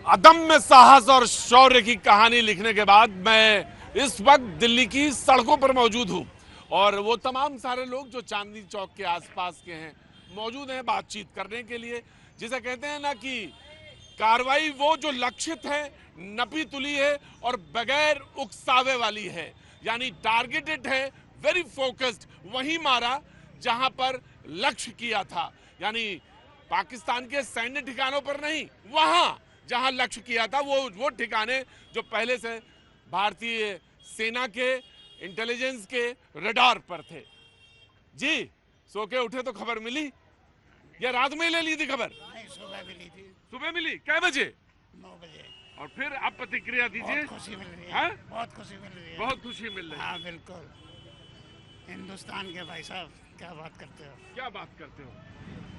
अदम्य साहस और शौर्य की कहानी लिखने के बाद मैं इस वक्त दिल्ली की सड़कों पर मौजूद हूं और वो तमाम सारे लोग जो चांदनी चौक के आसपास के हैं मौजूद हैं बातचीत करने के लिए, जिसे कहते हैं ना कि कार्रवाई वो जो लक्षित है, नपी तुली है और बगैर उकसावे वाली है, यानी टारगेटेड है, वेरी फोकस्ड, वहीं मारा जहां पर लक्ष्य किया था, यानी पाकिस्तान के सैन्य ठिकानों पर नहीं, वहां जहां लक्ष्य किया था वो ठिकाने जो पहले से भारतीय सेना के इंटेलिजेंस के रडार पर थे। जी, सो के उठे तो खबर मिली या रात में ले ली थी खबर? नहीं, सुबह मिली थी। सुबह मिली? कै बजे? 9 बजे। और फिर आप प्रतिक्रिया दीजिए। बहुत खुशी मिल रही है। हाँ? बहुत खुशी मिल रही है। बहुत खुशी मिल रही है। हाँ बिल्कुल। हिंदुस्तान के भाई साहब क्या बात करते हो? क्या बात करते हो?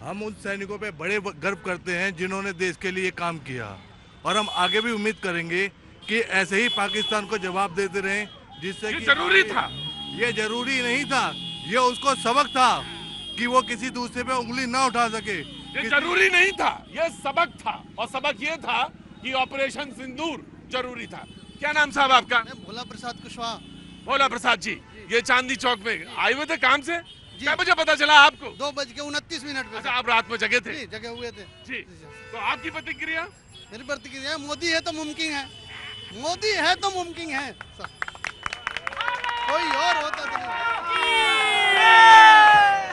हम उन सैनिकों पे बड़े गर्व करते हैं जिन्होंने देश के लिए काम किया, और हम आगे भी उम्मीद करेंगे कि ऐसे ही पाकिस्तान को जवाब देते रहें, जिससे ये कि जरूरी था। ये जरूरी नहीं था, ये उसको सबक था कि वो किसी दूसरे पे उंगली ना उठा सके। ये जरूरी नहीं था, ये सबक था, और सबक ये था कि ऑपरेशन सिंदूर जरूरी था। क्या नाम साहब आपका? भोला प्रसाद कुशवाहा। भोला प्रसाद जी, ये चांदनी चौक में आए हुए थे काम से? क्या बजे पता चला आपको? 2:29 पे। अच्छा, आप रात में जगे थे? जी, जगे हुए थे। जी, तो आपकी प्रतिक्रिया? मेरी प्रतिक्रिया, मोदी है तो मुमकिन है, मोदी है तो मुमकिन है, कोई और होता तो नहीं।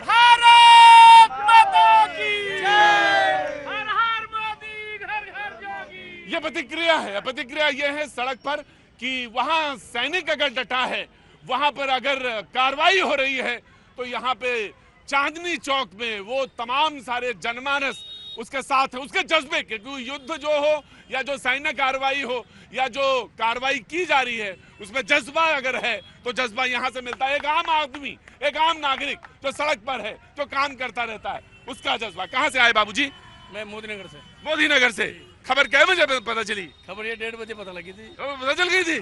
भारत माता की जय! हर हर मोदी, घर घर जोगी। ये प्रतिक्रिया है। प्रतिक्रिया ये है सड़क पर कि वहां सैनिक अगर डटा है, वहां पर अगर कार्रवाई हो रही है, तो यहाँ पे चांदनी चौक में वो तमाम सारे जनमानस उसके साथ है, उसके जज्बे के, क्योंकि युद्ध जो हो या जो सैन्य कार्रवाई हो या जो कार्रवाई की जा रही है, उसमें जज्बा अगर है तो जज्बा यहाँ से मिलता है। एक आम आदमी, एक आम नागरिक जो सड़क पर है, जो काम करता रहता है, उसका जज्बा। कहाँ से आए बाबूजी? मैं मोदी नगर से। मोदी नगर से। खबर कै बजे पता चली? खबर ये 1:30 बजे पता लगी थी। पता चल गई थी?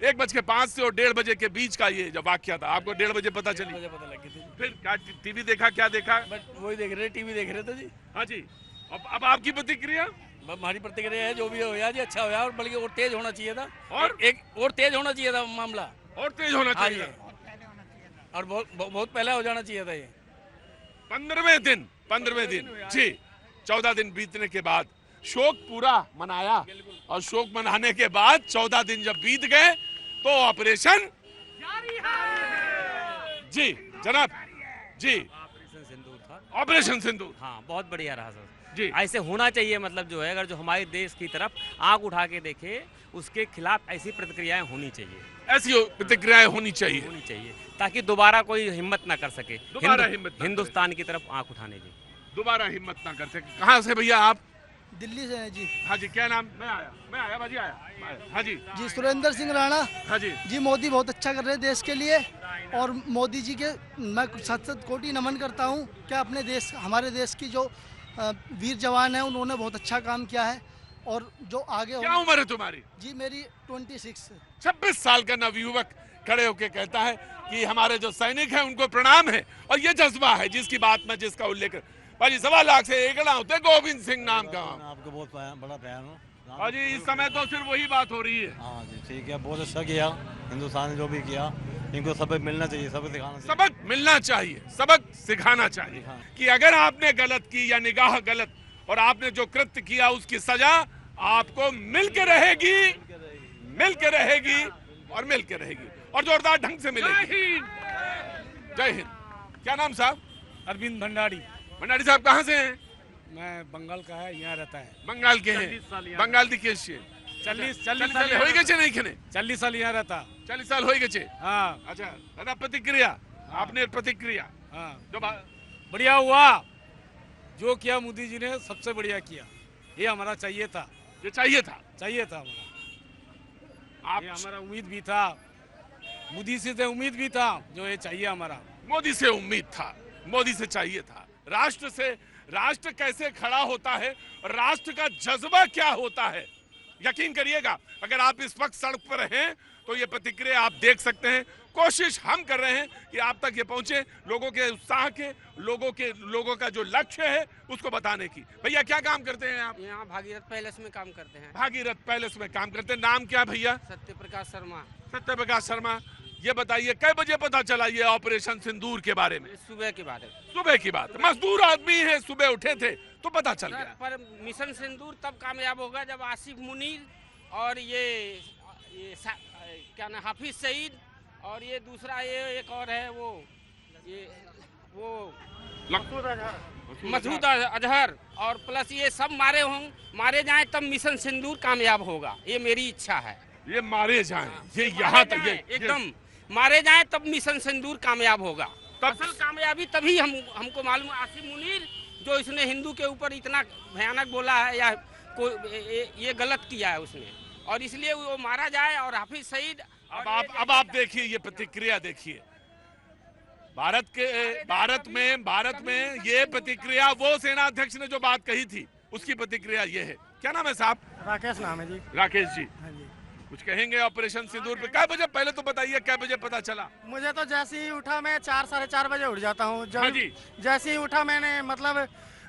1:05 से और 1:30 बजे के बीच का ये जब वाकया था, आपको 1:30 बजे पता चली? मुझे पता लगी थी। फिर क्या टीवी देखा? क्या देखा? बट वही देख रहे, टीवी देख रहे थे जी। हाँ जी। अब आपकी प्रतिक्रिया? हमारी प्रतिक्रिया है जो भी हो यार जी, अच्छा हो यार, बल्कि और तेज होना चाहिए था। और एक और तेज होना चाहिए था मामला, और तेज होना हाँ चाहिए। जी, और बहुत पहले हो जाना चाहिए था ये। 15वें दिन जी, 14 दिन बीतने के बाद शोक पूरा मनाया, और शोक मनाने के बाद 14 दिन जब बीत गए तो ऑपरेशन जी जनाब जी, ऑपरेशन सिंदूर था। ऑपरेशन सिंदूर। हाँ, बहुत बढ़िया रहा सर जी। ऐसे होना चाहिए, मतलब जो है अगर जो हमारे देश की तरफ आंख उठा के देखे, उसके खिलाफ ऐसी प्रतिक्रियाएं होनी चाहिए, ऐसी प्रतिक्रियाएं होनी चाहिए, ताकि दोबारा कोई हिम्मत ना कर सके दोबारा हिम्मत ना करे। हिंदुस्तान की तरफ आंख उठाने की। दोबारा हिम्मत ना कर सके। कहाँ से भैया आप? दिल्ली से है जी। हाँ जी, क्या नाम? मैं आया भाजी, आया। हाँ जी जी, सुरेंद्र सिंह राणा। हाँ जी। जी, मोदी बहुत अच्छा कर रहे हैं देश के लिए, और मोदी जी के मैं 7-7 कोटि नमन करता हूँ। क्या अपने देश, हमारे देश की जो वीर जवान है, उन्होंने बहुत अच्छा काम किया है, और जो आगे क्या उम्र है तुम्हारी? जी, मेरी 26। 26 साल का नवयुवक खड़े होकर कहता है कि हमारे जो सैनिक हैं उनको प्रणाम है, और ये जज्बा है जिसकी बात में, जिसका उल्लेख भाजी 1.25 लाख से एकड़ा होते गोविंद सिंह नाम का। आपको बहुत बड़ा प्यार हो भाजी, इस समय तो सिर्फ वही बात हो रही है। हाँ जी, ठीक है, बहुत अच्छा किया हिंदुस्तान ने जो भी किया। इनको सबक मिलना चाहिए, सबक दिखाना चाहिए। सबक मिलना चाहिए, सबक सिखाना चाहिए कि अगर आपने गलत की या निगाह गलत और आपने जो कृत्य किया उसकी सजा आपको मिल के रहेगी, मिल के रहेगी और मिल के रहेगी, और जोरदार ढंग से मिलेगी। जय हिंद। क्या नाम साहब? अरविंद भंडारी। भंडारी साहब कहाँ से हैं? मैं बंगाल का है, यहाँ रहता है। बंगाल के हैं। बंगाल दी केस छे। 40 साल हो गए छे नहीं खने? 40 साल यहाँ रहता। 40 साल हो गए छे। हाँ अच्छा दादा, प्रतिक्रिया? आपने प्रतिक्रिया? हाँ, जो बढ़िया हुआ जो किया मोदी जी ने, सबसे बढ़िया किया। ये हमारा चाहिए था, ये चाहिए था हमारा। ये हमारा उम्मीद भी था, मोदी से उम्मीद भी था, जो ये चाहिए हमारा। मोदी से उम्मीद था, मोदी से चाहिए था। राष्ट्र से, राष्ट्र कैसे खड़ा होता है और राष्ट्र का जज्बा क्या होता है, यकीन करिएगा अगर आप इस वक्त सड़क पर हैं तो ये प्रतिक्रिया आप देख सकते हैं। कोशिश हम कर रहे हैं कि आप तक ये पहुंचे, लोगों के उत्साह के, लोगों का जो लक्ष्य है उसको बताने की। भैया क्या काम करते हैं आप? यहाँ भागीरथ पैलेस में काम करते हैं। भागीरथ पैलेस में काम करते हैं। नाम क्या भैया? सत्यप्रकाश शर्मा। सत्यप्रकाश शर्मा। ये बताइए कै बजे पता चला ये ऑपरेशन सिंदूर के बारे में? सुबह की बात है। सुबह की बात। मजदूर आदमी है, सुबह उठे थे तो पता चल गया। पर मिशन सिंदूर तब कामयाब होगा जब आसिफ मुनीर और ये क्या नाम, हाफिज सईद, और ये दूसरा ये एक और है वो मसूद अजहर, और प्लस ये सब मारे जाएं तब मिशन सिंदूर कामयाब होगा। ये मेरी इच्छा है। ये मारे जाएं, ये यहाँ तक एकदम मारे जाएं तब मिशन सिंदूर कामयाब होगा। असल कामयाबी तभी हमको मालूम। आसिफ मुनीर जो इसने हिंदू के ऊपर इतना भयानक बोला है या ये गलत किया है उसने, और इसलिए वो मारा जाए। और हाफिज सईद अब आप देखिए ये प्रतिक्रिया देखिए। भारत में ये प्रतिक्रिया, वो सेना अध्यक्ष ने जो बात कही थी उसकी प्रतिक्रिया ये है। क्या नाम है साहब? राकेश नाम है जी। राकेश जी, हाँ जी। कुछ कहेंगे ऑपरेशन सिंदूर पे? कै बजे, पहले तो बताइए कै बजे पता चला? मुझे तो जैसे ही उठा, मैं 4 साढ़े 4 बजे उठ जाता हूँ। हाँ जी। जैसे ही उठा मैंने, मतलब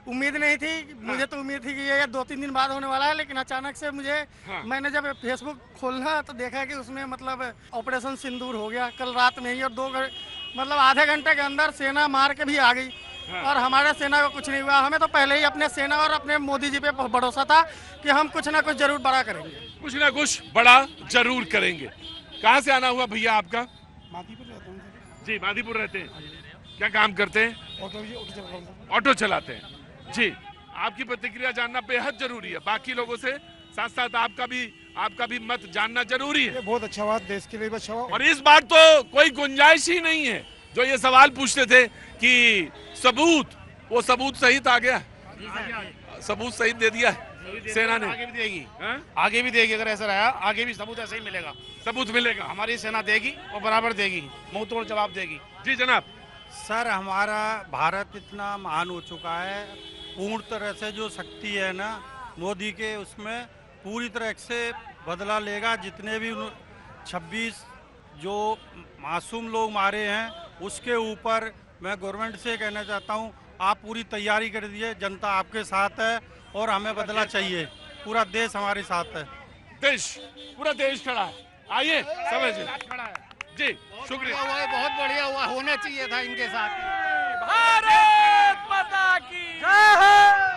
उम्मीद नहीं थी। मुझे तो उम्मीद थी कि ये 2-3 दिन बाद होने वाला है, लेकिन अचानक से मैंने जब फेसबुक खोला तो देखा कि उसमें मतलब ऑपरेशन सिंदूर हो गया कल रात में ही। और मतलब आधे घंटे के अंदर सेना मार के भी आ गई। और हमारे सेना को कुछ नहीं हुआ। हमें तो पहले ही अपने सेना और अपने मोदी जी पे भरोसा था कि हम कुछ ना कुछ जरूर बड़ा करेंगे। कुछ ना कुछ बड़ा जरूर करेंगे। कहाँ से आना हुआ भैया आपका? मादीपुर रहता हूँ जी, मादीपुर रहते हैं। क्या काम करते हैं? ऑटो चलाते हैं। जी, आपकी प्रतिक्रिया जानना बेहद जरूरी है। बाकी लोगों से साथ साथ आपका भी मत जानना जरूरी है। बहुत अच्छा बात, देश के लिए अच्छा हुआ। और इस बार तो कोई गुंजाइश ही नहीं है। जो ये सवाल पूछते थे कि वो सबूत सहित आ गया, सबूत सहित दे दिया सेना ने। आगे भी देगी, आगे भी देगी। अगर ऐसा रहा आगे भी सबूत ऐसे ही मिलेगा। सबूत मिलेगा, हमारी सेना देगी और बराबर देगी, मुंह तोड़ जवाब देगी। जी जनाब। सर, हमारा भारत इतना महान हो चुका है, पूर्ण तरह से जो शक्ति है ना मोदी के, उसमें पूरी तरह से बदला लेगा। जितने भी 26 जो मासूम लोग मारे हैं उसके ऊपर मैं गवर्नमेंट से कहना चाहता हूं, आप पूरी तैयारी कर दीजिए। जनता आपके साथ है और हमें बदला चाहिए। पूरा देश हमारे साथ है। पूरा देश खड़ा है। आइए समझिए जी। शुक्रिया। बहुत बढ़िया हुआ, होना चाहिए था इनके साथ। भारत माता की जय।